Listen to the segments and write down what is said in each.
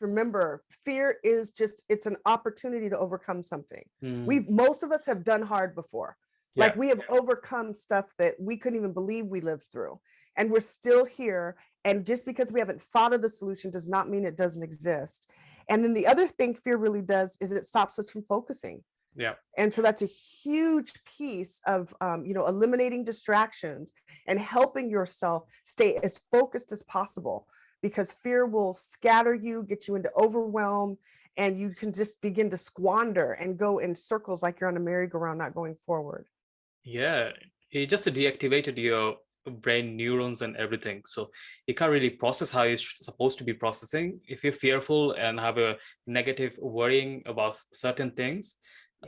remember, fear is just, it's an opportunity to overcome something. Mm. Most of us have done hard before. Yeah. Like we have overcome stuff that we couldn't even believe we lived through. And we're still here. And just because we haven't thought of the solution does not mean it doesn't exist. And then the other thing fear really does is it stops us from focusing. Yeah. And so that's a huge piece of, eliminating distractions and helping yourself stay as focused as possible, because fear will scatter you, get you into overwhelm, and you can just begin to squander and go in circles like you're on a merry-go-round, not going forward. Yeah. It just deactivated your brain neurons and everything. So you can't really process how you're supposed to be processing. If you're fearful and have a negative worrying about certain things,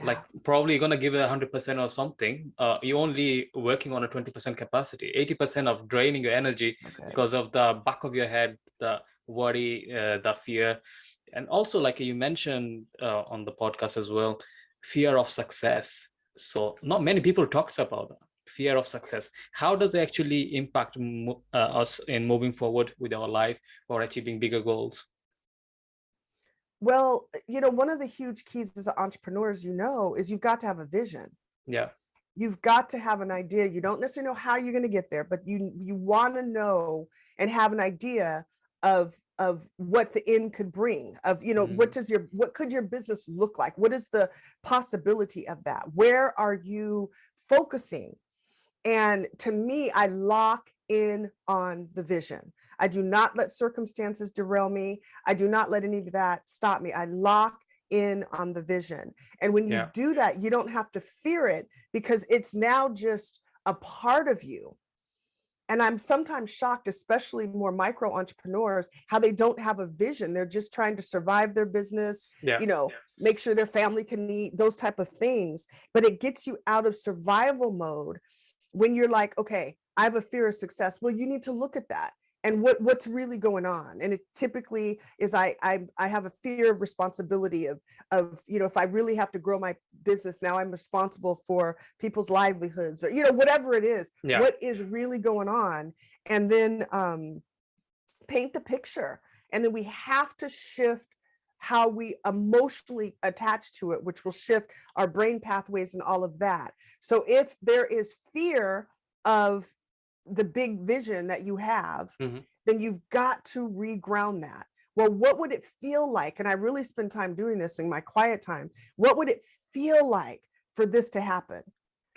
like probably you're going to give it 100% or something, you're only working on a 20% capacity, 80% of draining your energy because of the back of your head, the worry, the fear. And also, like you mentioned on the podcast as well, fear of success. So not many people talks about that, fear of success. How does it actually impact us in moving forward with our life or achieving bigger goals? Well, one of the huge keys as entrepreneurs, is you've got to have a vision. Yeah. You've got to have an idea. You don't necessarily know how you're going to get there, but you want to know and have an idea of what the end could bring, of what could your business look like? What is the possibility of that? Where are you focusing? And to me, I lock in on the vision. I do not let circumstances derail me. I do not let any of that stop me. I lock in on the vision. And when you do that, you don't have to fear it, because it's now just a part of you. And I'm sometimes shocked, especially more micro entrepreneurs, how they don't have a vision. They're just trying to survive their business, make sure their family can eat, those type of things. But it gets you out of survival mode when you're like, okay, I have a fear of success. Well, you need to look at that and what's really going on. And it typically is I have a fear of responsibility of if I really have to grow my business, now I'm responsible for people's livelihoods, or whatever it is. What is really going on? And then paint the picture. And then we have to shift how we emotionally attach to it, which will shift our brain pathways and all of that. So if there is fear of the big vision that you have, then you've got to reground that. Well, what would it feel like? And I really spend time doing this in my quiet time. What would it feel like for this to happen?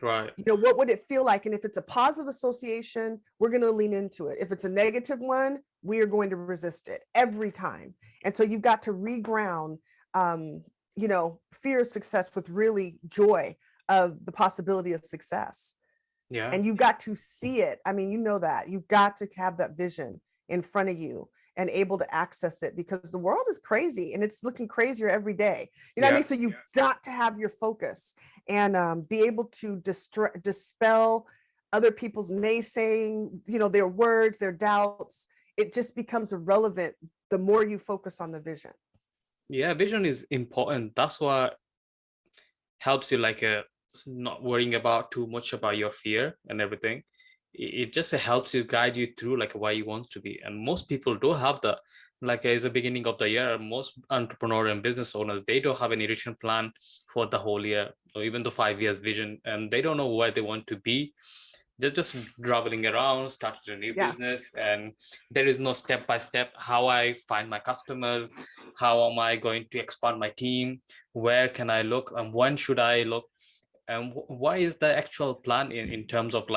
Right. What would it feel like? And if it's a positive association, we're going to lean into it. If it's a negative one, we are going to resist it every time. And so you've got to reground, fear of success with really joy of the possibility of success. Yeah. And you've got to see it. I mean, that you've got to have that vision in front of you and able to access it, because the world is crazy and it's looking crazier every day. What I mean? So you've got to have your focus and be able to dispel other people's naysaying, their words, their doubts. It just becomes irrelevant the more you focus on the vision. Yeah, vision is important. That's what helps you, not worrying about too much about your fear and everything. It just helps you, guide you through why you want to be. And most people don't have the, as the beginning of the year, most entrepreneur and business owners, they don't have an nutrition plan for the whole year or even the 5 years vision, and they don't know where they want to be. They're just traveling around, started a new business, and there is no step by step how I find my customers, how am I going to expand my team, where can I look, and when should I look, and why is the actual plan in terms of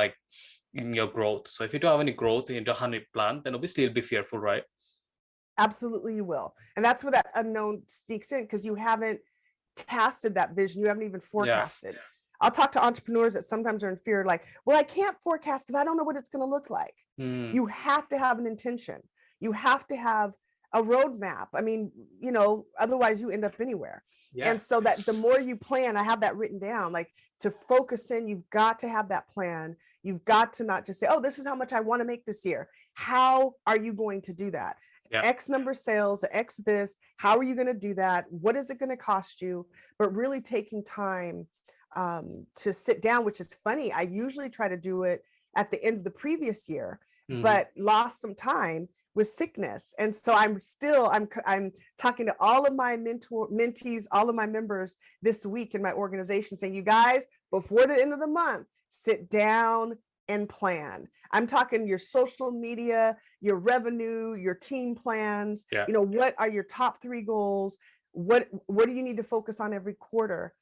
in your growth. So if you don't have any growth, you don't have any plan, then obviously you'll be fearful, right? Absolutely, you will. And that's where that unknown sneaks in, because you haven't casted that vision. You haven't even forecasted. I'll talk to entrepreneurs that sometimes are in fear, well, I can't forecast because I don't know what it's going to look like. You have to have an intention. You have to have a roadmap. I mean, otherwise you end up anywhere. And so that the more you plan, I have that written down, to focus in, you've got to have that plan. You've got to not just say, oh, this is how much I want to make this year. How are you going to do that? X number of sales, X this, how are you going to do that? What is it going to cost you? But really taking time to sit down, which is funny. I usually try to do it at the end of the previous year, but lost some time with sickness. And so I'm talking to all of my mentees, all of my members this week in my organization, saying, you guys, before the end of the month, sit down and plan. I'm talking your social media, your revenue, your team plans. Yeah. What are your top 3 goals? What do you need to focus on every quarter?